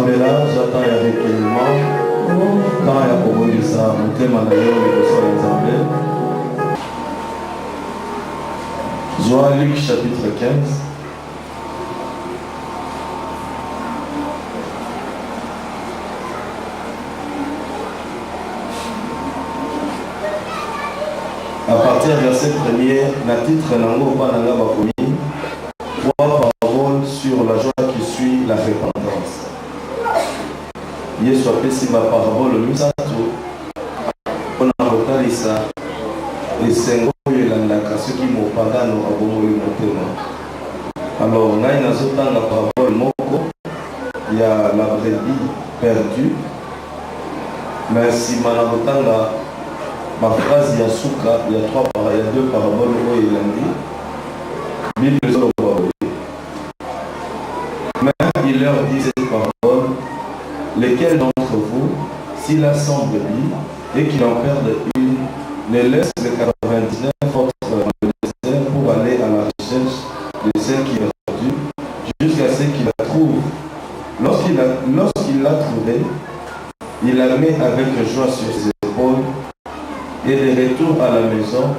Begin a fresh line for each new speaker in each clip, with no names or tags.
Pamela, j'attends avec élément. Quand il y a pour vous ça, mon thème en ailleurs, les personnes ensemble. Joie Luc chapitre 15. À partir du verset premier, la titre Nango Pananga Bakomi, trois paroles sur la joie qui suit la repentance. Yesu apesi ba parole misato on a kotalisa esengo oyo elandaka soki mopagano abomoli motema. Alors ngai nazotanga parole moko ya la brebis perdue, mais nsima na kotanga ma phrase ya suka il y a deux paraboles oyo elandi Bible ezoloba oyo. Mais il leur dit cette parole: lesquels d'entre vous, s'il a 100 brebis et qu'il en perde une, ne laisse les 99 autres dans le désert pour aller à la recherche de celle qui est perdue jusqu'à ce qu'il la trouve. Lorsqu'il l'a trouvée, il la met avec joie sur ses épaules et de retour à la maison,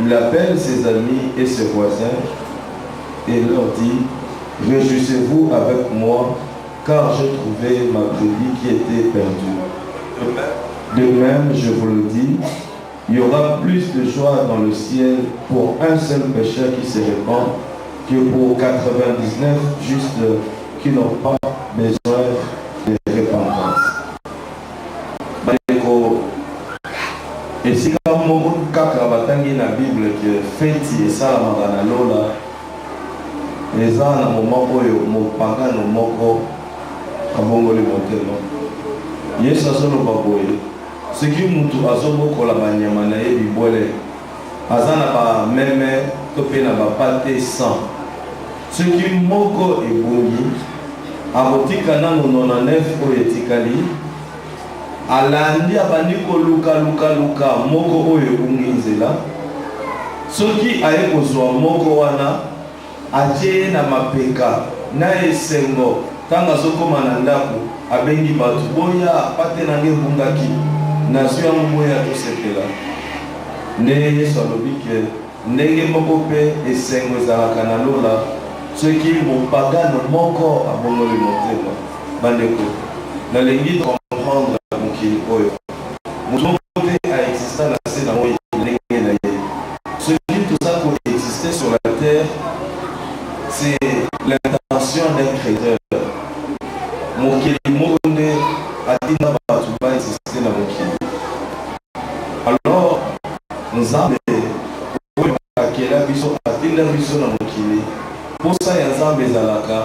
il appelle ses amis et ses voisins et leur dit: réjouissez-vous avec moi, car j'ai trouvé ma brebis qui était perdue. De même, je vous le dis, il y aura plus de joie dans le ciel pour un seul pécheur qui se répand que pour 99 justes qui n'ont pas besoin de repentance. Et si comme kaka batangi na Bible que feti esalamaka na lola eza na moment oyo mopagano moko abongoli motema. Yesu azoloba boye soki mutu azobokola banyama na ye bibwele aza na bameme to mpe na bapate 100, soki moko ebongi akotika nano 99 oyo etikali, alandi abandi koluka moko oyo ebungi nzela. Soki aye kozwa moko wana atie na mapeka na esengo, tanga azokoma na ndako abengi bato: boya pate nange ebungaki, nazwi yango boya tosepela. Nde Yesu alobi ke ndenge moko mpe esengo ezalaka na lola soki mopagano moko abongoli motema. Bandeko, nalingi comprendre mokili oyo moto moko te aexista na se na moi ndenge na ye. Soki toza koexiste sur la terre, c'est l'intention d'un créateur. Mokili moko nde atinda bato baexiste na mokili. Alors nzambe oyo akela biso atinda biso na mokili, posa ya nzambe ezalaka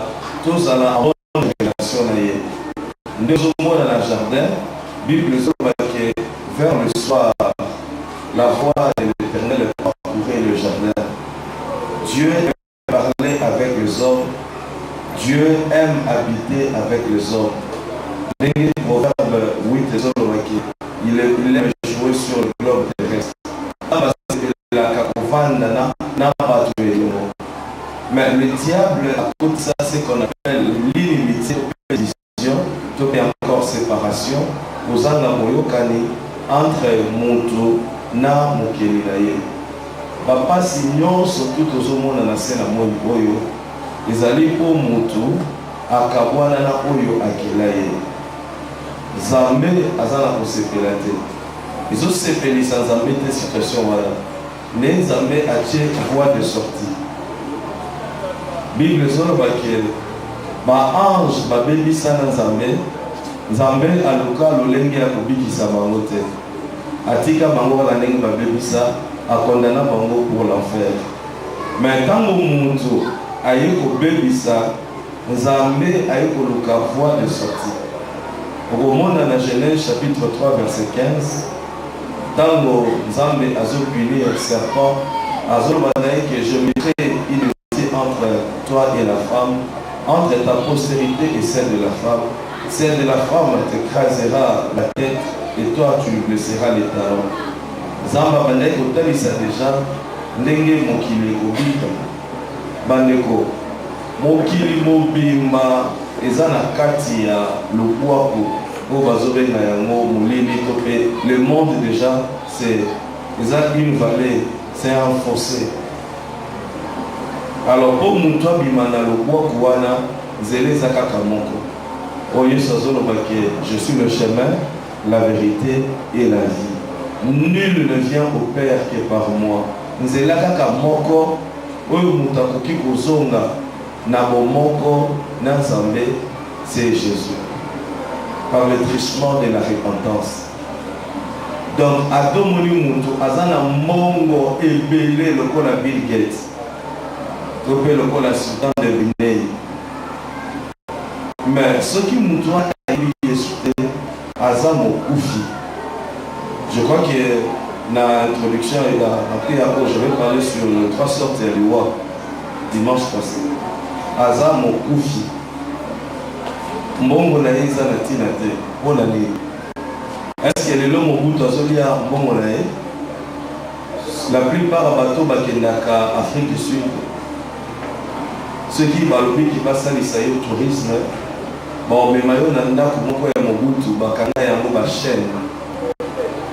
tozala en bonne relation na ye. Nde ozomona na jardin, Bible ezoloba ke vers le soir la voix de l'Éternel parcourait le jardin. Dieu aime parler avec les hommes, Dieu aime habiter avec les hommes. Ndenge Proverbe 8 ezoloba ke il aime jouer sur le globe terrestre. Mais le diable a tout ça, c'est qu'on appelle l'inimitié, opposition, tout et encore séparation, aux angamoyokani entre Moto na mokeli na ye. Papa signon surtout aux hommes na scène à moi boyo, les alliés pour Moto akabwana na oyo akela ye. Zambe azana ko sepelate. Ils ont sepelé sans Zambe des situations voilà. Mais Zambe a tiré voie de sortie. Bible zoloba ke ba ange babebisa na Nzambe aluka lolenge ya kobikisa bango te. Atika bango la ndenge babebisa akondana bango pour l'enfer. Mais ntango muntu aye kobebisa, Nzambe aye koluka voie de sortie. Okomona na Genèse chapitre 3 verset 15, ntango Nzambe azopunir serpent azoloba naye ke je mettrai une entre toi et la femme, entre ta postérité et celle de la femme. Celle de la femme t'écrasera la tête et toi tu lui blesseras les talons. Zamba bandeko kotalisa déjà ndenge mokili kobika. Bandeko mokili mobimba eza na kati ya lobwaku oyo bazobenga yango molili to mpe le monde déjà c'est eza une vallée, c'est un fossé. Alors mpo moto abima na lobwaku wana nzela eza kaka moko oyo Yesu azolobaki je suis le chemin, la vérité et la vie. Nul ne vient au Père que par moi. Nzela kaka moko oyo moto akoki kozonga na bomoko na Nzambe, c'est Jésus, par le truchement de la repentance. Donc atomoni moto aza na mongo ebele lokola Bill Gates to mpe lokola Sultan de Brunei, mais soki moto ayebi Yesu te aza mokufi. Je crois que dans l'introduction et après je vais parler sur les 3 sortes de lois dimanche passé. Aza mokufi mbongo na ye eza na ntina te mpona nini? Est-ce que lelo mobutu azolia mbongo na ye? La plupart ya bato bakendaka Afrique du Sud, soki balobi ki basalisa yo tourisme baomema yo na ndako moko ya mobutu bakanga yango bachaine,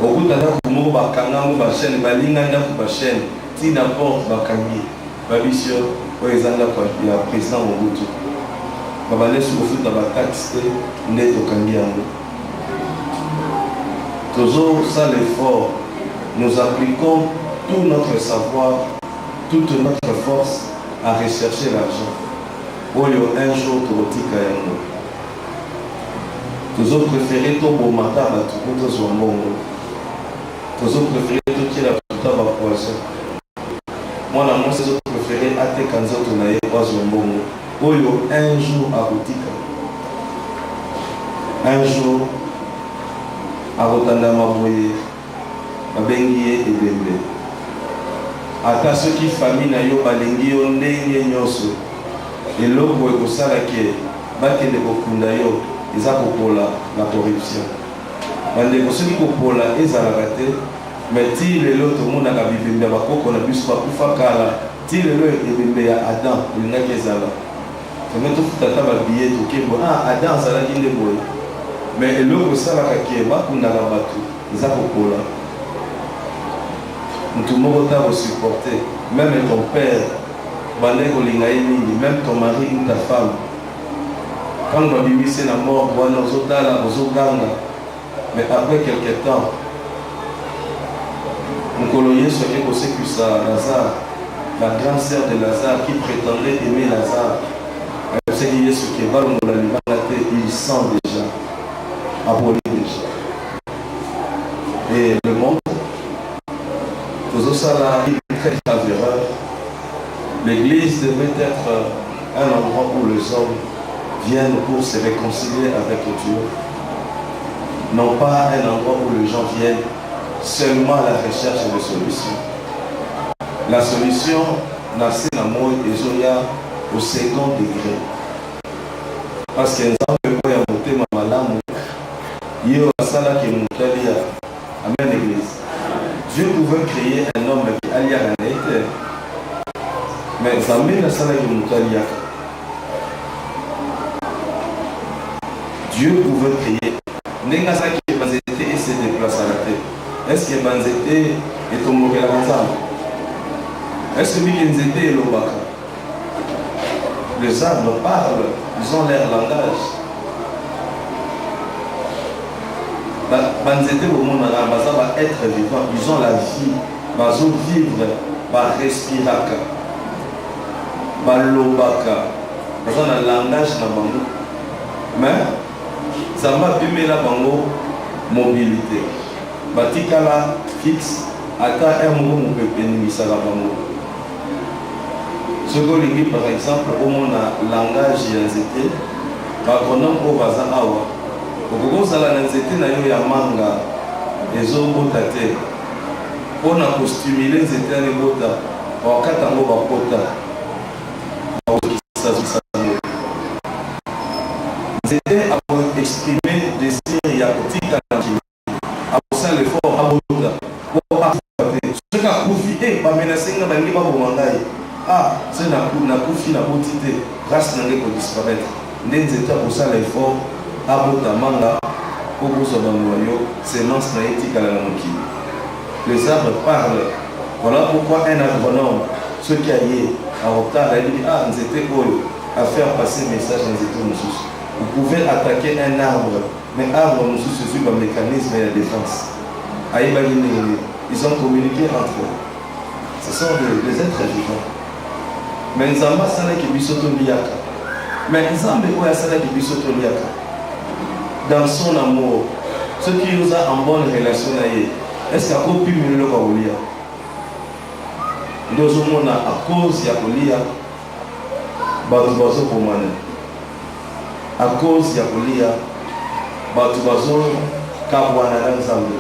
okuta ndako moko bakanga yango bachaine, balinga ndako bachaine ntina porte bakangi babisi yo oyo eza ndako ya président mobutu, babalesi kofuta bataxe te nde tokangi yango. Toujours ça l'effort, nous appliquons tout notre savoir, toute notre force à rechercher l'argent. Oyo un jour tokotika yango. Toujours préféré to bomata batu to zombongo. Toujours préféré to kila tuta ba poisson. Moi na moi c'est préféré ate kanzoto na ye kwa zombongo. Oyo un jour akotika. Un jour akotanda maboye babengi ye ebembe. Ata soki famille na yo balengi yo ndenge nyonso eloko ekosala ke bakende kokunda yo eza kopola na corruption. Bandeko soki kopola ezalaka te, mais ti lelo tomonaka bibembe ya bakoko na biso bakufa kala, ti lelo ebembe ya Adam elingaki ezala tonge tofuta ata babiye tokembo Adam azalaki nde boye, mais eloko esalaka ke bakundaka bato eza kopola. Mutu moko ta supporter, même ton père, même ton mari ou ta femme. Quand on dit c'est la mort, mais après quelques temps, nous colonions ce qui est aussi que ça, Lazare, la grande sœur de Lazare qui prétendait aimer Lazare. C'est qu'il y a ce qui est bas, il sent déjà, aboli déjà. Et le monde, très favorable. L'église devait être un endroit où les hommes viennent pour se réconcilier avec Dieu, non pas un endroit où les gens viennent seulement à la recherche de solutions. La solution naissait dans moi et Zoya au second degré. Parce que nous avons monté ma malam, il y a ça qui est monté à la même église. Dieu pouvait créer un homme qui allait à la naïté, mais Zambé n'a pas dit que Dieu pouvait créer. N'est-ce pas que Banzete et se déplace à la tête? Est-ce que Banzete est tombé à la maison? Est-ce que Banzete est l'obaka? Les arbres parlent, ils ont leur langage. Banzete au monde va être vivant, ils ont la vie, ils vont vivre, ils vont respirer, ils vont lobaka, ils ont le langage na bango. Mais ça va bimer la bango mobilité. Batikala fixe, ata un moment on peut bénir la bango. Ce que par exemple, au monde langage yanzete, bakronome au bazan awa. Okokosala na nzete na yo ya manga ezobota te mpona kostimule nzete ya libota bakata yango bakota nzete akoexprime désir ya kotika na njima akosala l'effort abota po akufa te soki akufi bamenase nga balingi baboma ngai se nakufi naboti te grâce na ngai kodisparaître Ndenzeta pour ça l'effort, abotamanga, oboso bangoyo, semence naïtique à la mokili. Les arbres parlent. Voilà pourquoi un agronome, ce qui a eu en retard, il dit ah, nous étions à faire passer le message dans les états. Vous pouvez attaquer un arbre, mais l'arbre nous suit un mécanisme de défense. Ils ont communiqué entre eux. Ce sont des êtres vivants. Mais Nzamba sana ki bisoto liaka. Mais Nzambe oya sana ki bisoto liaka. Dans son amour, ce qui nous a en bonne relation avec, est-ce qu'il y a un peu de temps pour lire? Nous sommes à cause de lire, Batubazo pour moi. À cause de lire, Batubazo Kabwana Nzambe.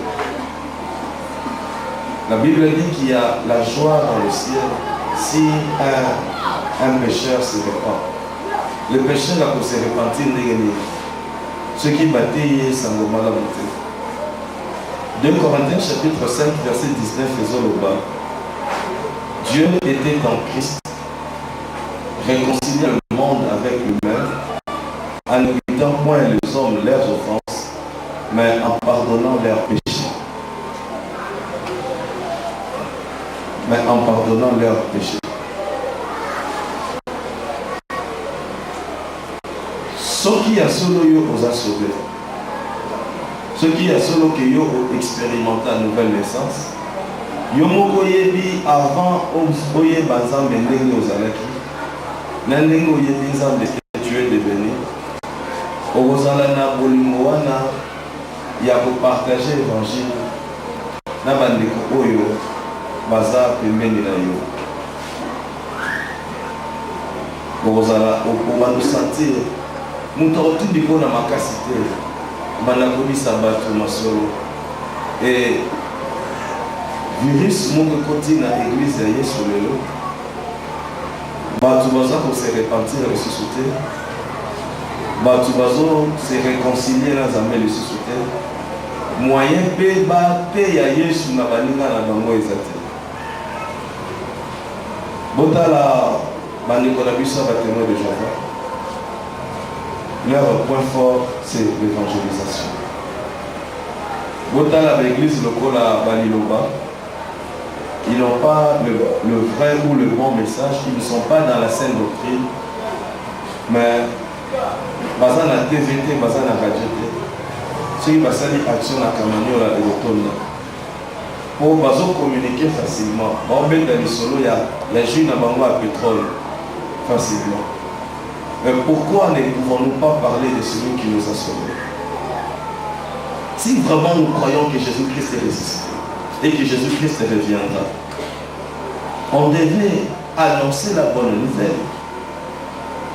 La Bible dit qu'il y a la joie dans le ciel si un pécheur se répand. Le pécheur là pour se repentir, ceux qui bâtissent sans le mal à monter. 2 Corinthiens chapitre 5 verset 19 faisant le bas. Dieu était en Christ, réconciliant le monde avec lui-même, en ne quittant point les hommes leurs offenses, mais en pardonnant leurs péchés. Ce qui a solo yo aux a sauvé. Ce qui a solo que yo expérimenté la nouvelle naissance. Yo moko yebi avant oye banzambe ndenge ozalaki. Na ndenge oyebi nzambe tu es devenu. Ozala na bolingo wana ya ko partager l'évangile. Na bandeko oyo baza pembeni na yo. Ozala okobanda sentir mutu otundi mpona makasi te banda kobisa bato masolo. Et virus moko ekoti na église ya Yesu lelo bato baza kose repentir lisusu te, bato bazo se réconcilier na Nzambe lisusu te, moyen mpe bateya Yesu na baninga na bango eza te. Botala bandeko na biso batémoin de Jéhovah, leur point fort c'est l'évangélisation. Botala l'église lokola baliloba, ils n'ont pas le vrai ou le bon message, ils ne sont pas dans la saine doctrine, mais baza na TVT, baza na radio te, ceux qui basali action na kamaniola de l'automne. Pour bazo communiquer facilement, on met dans les solos, il y a jus na bango à pétrole facilement. Mais pourquoi ne pouvons-nous pas parler de celui qui nous a sauvés? Si vraiment nous croyons que Jésus-Christ est ressuscité et que Jésus-Christ reviendra, on devait annoncer la bonne nouvelle.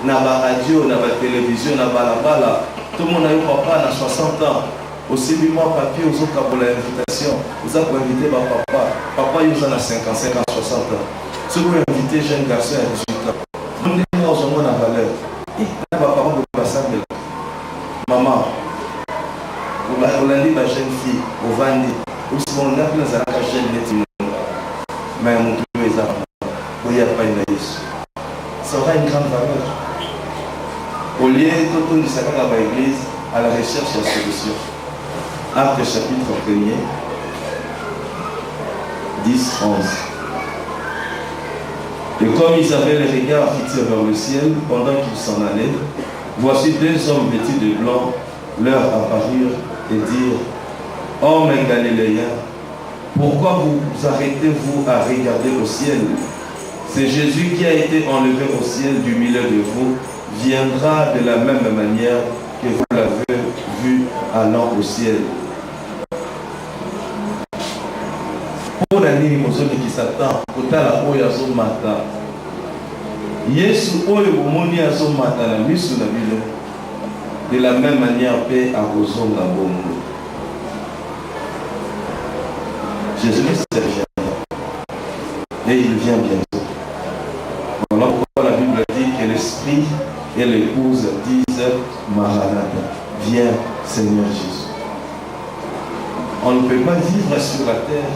Na ba radio, na ba télévision, na ba la bala, tout le monde a eu papa à 60 ans. Aussi bien moi papier aux autres pour l'invitation, vous avez invité ma papa. Papa il en a 55 ans, 60 ans. Si vous invitez jeune garçon à 18 ans, vous me dites aux la valeur. Et papa vous passez maman, vous l'avez dit ma jeune fille, vous vendez. Ou si on a plein de la jeune métier, mais mon Dieu est là. Vous n'y a pas une Yesu. Ça aura une grande valeur. Au lieu de tout ça dans l'église à la recherche de la solution. Acte chapitre 1er, 10, 11. Et comme ils avaient les regards fixés vers le ciel pendant qu'ils s'en allaient, voici 2 hommes vêtus de blanc leur apparurent et dirent: Hommes galiléens, pourquoi vous arrêtez-vous à regarder au ciel? C'est Jésus qui a été enlevé au ciel du milieu de vous, viendra de la même manière que vous l'avez vu allant au ciel. Pour la nuit, qui s'attend, kotala oyo azomata. Yesu oyo bomoni azomata na miso na bino. De la même manière, paix à kozonga bongo. Jésus-Christ vient. Et il vient bientôt. Voilà pourquoi la Bible dit que l'Esprit et l'épouse disent Maranatha, viens Seigneur Jésus. On ne peut pas vivre sur la terre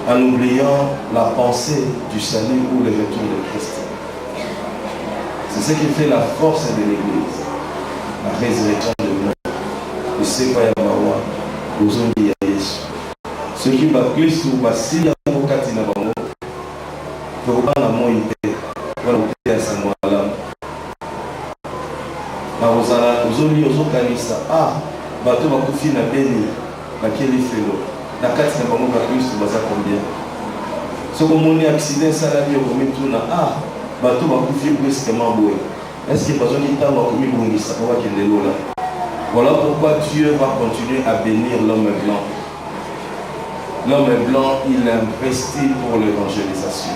en oubliant la pensée du salut ou le retour de Christ. C'est ce qui fait la force de l'église. La résurrection de l'homme. Et c'est quoi il y a aux hommes qui y a Jésus. Ceux qui battent Christ ou bassi ya mokati na bango. Pour pas la moi idée. Voilà où tu es à Samuel. Na osala ozoli ozokanisa bato bakufi na beni bakeli felo na kati na bango ba Kristo baza combien. Soko moni accident salami okomituna bato bakufi brusquement boye. Est-ce que besoin de temps bakomi bongisa pour bakende lola. Voilà pourquoi Dieu va continuer à bénir l'homme blanc. L'homme blanc, il investit pour l'évangélisation.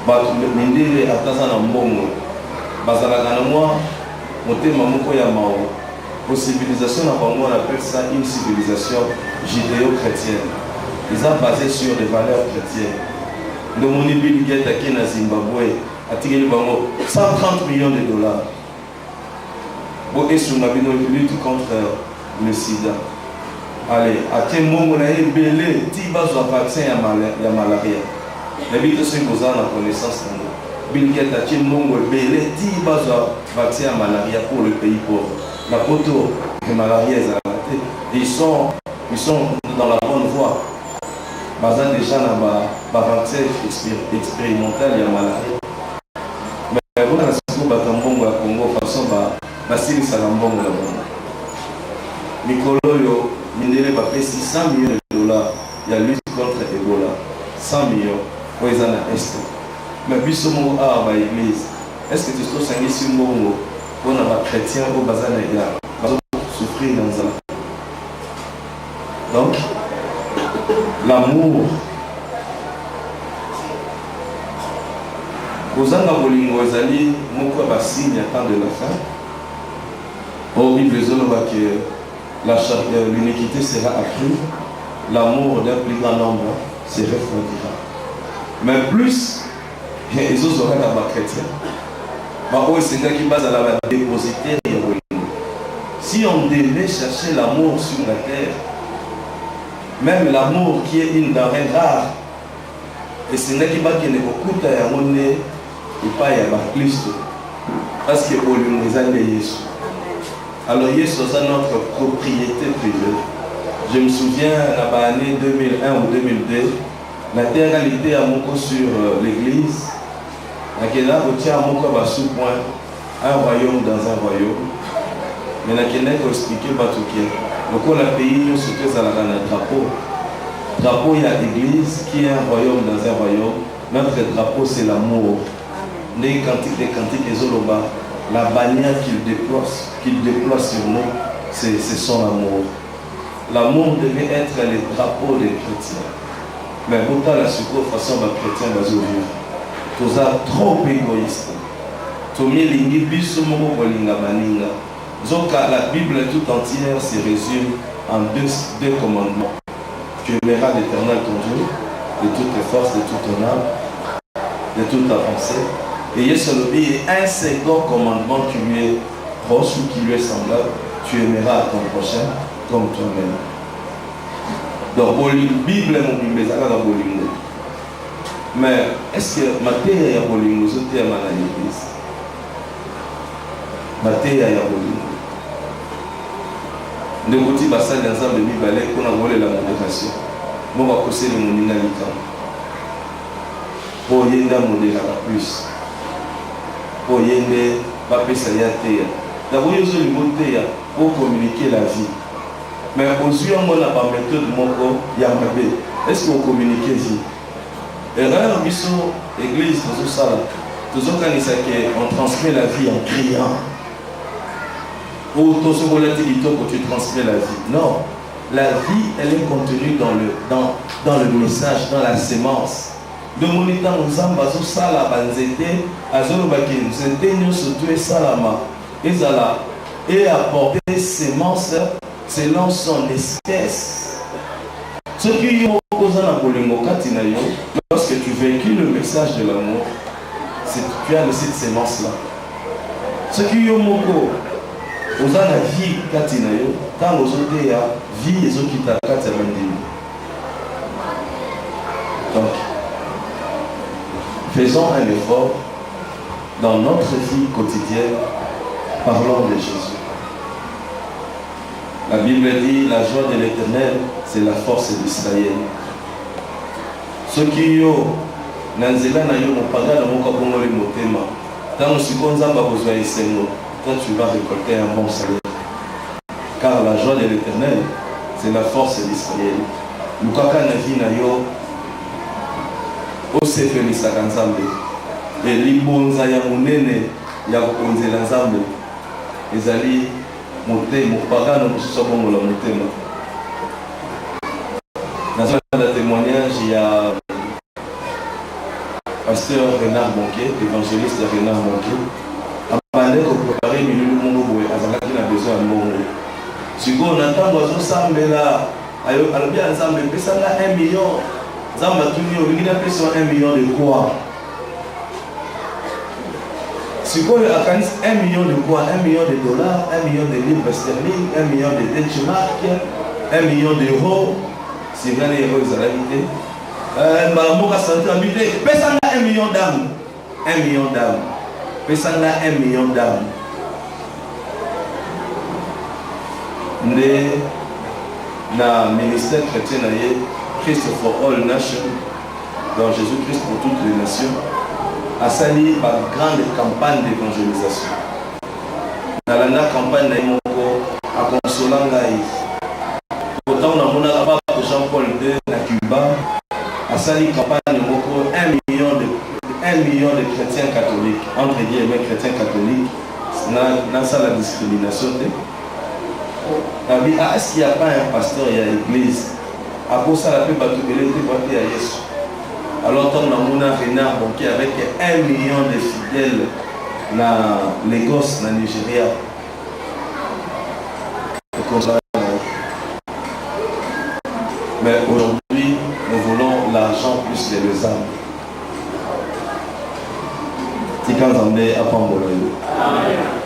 Bato mindele ataza na mbongo. Bazalaka na moi, motema moko ya mao. Pour civilisation na bango, on appelle ça une civilisation judéo-chrétienne. Ils sont basés sur des valeurs chrétiennes. Le moni Bill Gates à na Zimbabwe a tiré 130 millions de dollars. Bon, et sur la lutte contre le sida. Allez, à quel moment on a eu belé, tu vas au vaccin à malaria. La vie de ce que vous avez la connaissance. Bill Gates a quel moment belé, tu vas au vaccin à malaria pour le pays pauvre. La photo de malaria est à la tête. Ils sont dans la bonne voie. Bazan déjà dans ma vaccin expérimental et à malaria. Mais vous avez ce que vous avez au Congo façon basili salambongo la bonne. Mikolo yo mindele ba pesi 100 millions de dollars ya lutte contre Ebola. 100 millions pour les ana est. Mais biso mo ba église. Est-ce que tu stoses sangi si mbongo pour na chrétien au bazana ya bazo souffrir dans ça. Donc l'amour kozanga bolingo ezali moko ba signe à temps de la fin. Au Bible, que l'iniquité sera accrue, l'amour d'un plus grand nombre se refroidira. Mais plus, ils auraient la chrétien. C'est ça qui base à la dépositaire. Si on devait chercher l'amour sur la terre, même l'amour qui est une denrée rare, et c'est ça qui va qu'il y ait beaucoup de monde et pas y avoir plus. Parce que pour lui, nous avons Jésus. Alors, Jésus est notre propriété privée. Je me souviens, dans l'année 2001 ou 2002, la réalité à mon sur l'église, à quel âge on tient à mon corps à sous-point, un royaume dans un royaume. Mais là, il faut expliquer pas tout qui est. Donc, on a pays, nous sommes à la drapeau. Drapeau, il y a l'église qui est un royaume dans un royaume. Notre drapeau, c'est l'amour. Les cantiques et Zoloba. La bannière qu'il déploie sur nous, c'est son amour. L'amour devait être le drapeau des chrétiens. Mais pourtant, la secours façon de chrétien va vivre. Tout ça trop égoïste. Tout le monde la Bible tout entière se résume en deux commandements. Tu aimeras l'Éternel ton Dieu de toutes tes forces, de toute ton âme, de toute ta pensée. Et Yesolobie est un second commandement qui lui est proche ou qui lui est semblable. Tu aimeras ton prochain comme toi-même. Donc, la Bible est mon Bible, c'est la Bible. Mais est-ce que Matthieu est la Bible? C'est la l'église. Matthieu est la Bible. Nous avons dit que ça dans la Bible, qu'on a volé la modération. Nous avons causé le monde. Pour y aller modérer plus. Pour y aller, paper ça y a terre. D'abord, il y a pour communiquer la vie. Mais aux yeux, on a pas méthode moko yamabé. Est-ce qu'on communique vie? Et là, on église, tout ça, tout ça, on transmet la vie en criant. Ou tout ce que tu transmets la vie. Non, la vie, elle est contenue dans le message, dans la sémence. De mon état, nous avons ça la banzete, azolobaki, c'était nous surtout et salama, et apporter sémence selon son espèce. Ce qui est lorsque tu véhicules le message de l'amour, tu as cette sémence-là. Ce qui est moko, aux la vie katinayo, tant aux autres vie et qui t'a donc, faisons un effort dans notre vie quotidienne, parlons de Jésus. La Bible dit, la joie de l'Éternel, c'est la force d'Israël. Ce qui est nanzela na yo mopaga na moko bongoli motema. Tant siko nzamba kozwa esengo, quand tu vas récolter un bon salaire. Car la joie de l'Éternel, c'est la force d'Israël. Lukaka na vie na yo osefelisaka Nzambe. Elibonza ya munene ya kokonzela Nzambe ezali motema mopagano mosusu abongola motema. Nazala témoignage, il y a pasteur Renard Monquet, évangéliste Renard Monquet, abandé pour préparer milieu monde boye azalaki na besoin de monde. Siko na tango azosambela ayo alobi Nzambe pesanga 1 million. Nzambe tuni olingi na pesa 1 million de quoi? Siko akanisi 1 million de quoi? 1 million de dollars, 1 million de livres sterling, 1 million de Deutschmark, 1 million d'euros. C'est bien les héros de la vie. Mboka santé habité. Personne n'a 1 million d'âmes. 1 million d'âmes. Personne n'a 1 million d'âmes. Né dans le ministère chrétien, Christ for all nations, dans Jésus-Christ pour toutes les nations, a sali par grande campagne d'évangélisation. Dans la campagne, à consoler. Pourtant, on a Jean-Paul II à Cuba a sali campagne moko 1 million de chrétiens catholiques, entre guillemets chrétiens catholiques, dans ça la discrimination. Est-ce qu'il n'y a pas un pasteur et une église à cause ça la paix batubélé de à Yesu? Alors on a un Renard Monquet avec 1 million de fidèles dans Lagos, dans Nigeria. Mais aujourd'hui, nous voulons l'argent plus que les âmes. Amen.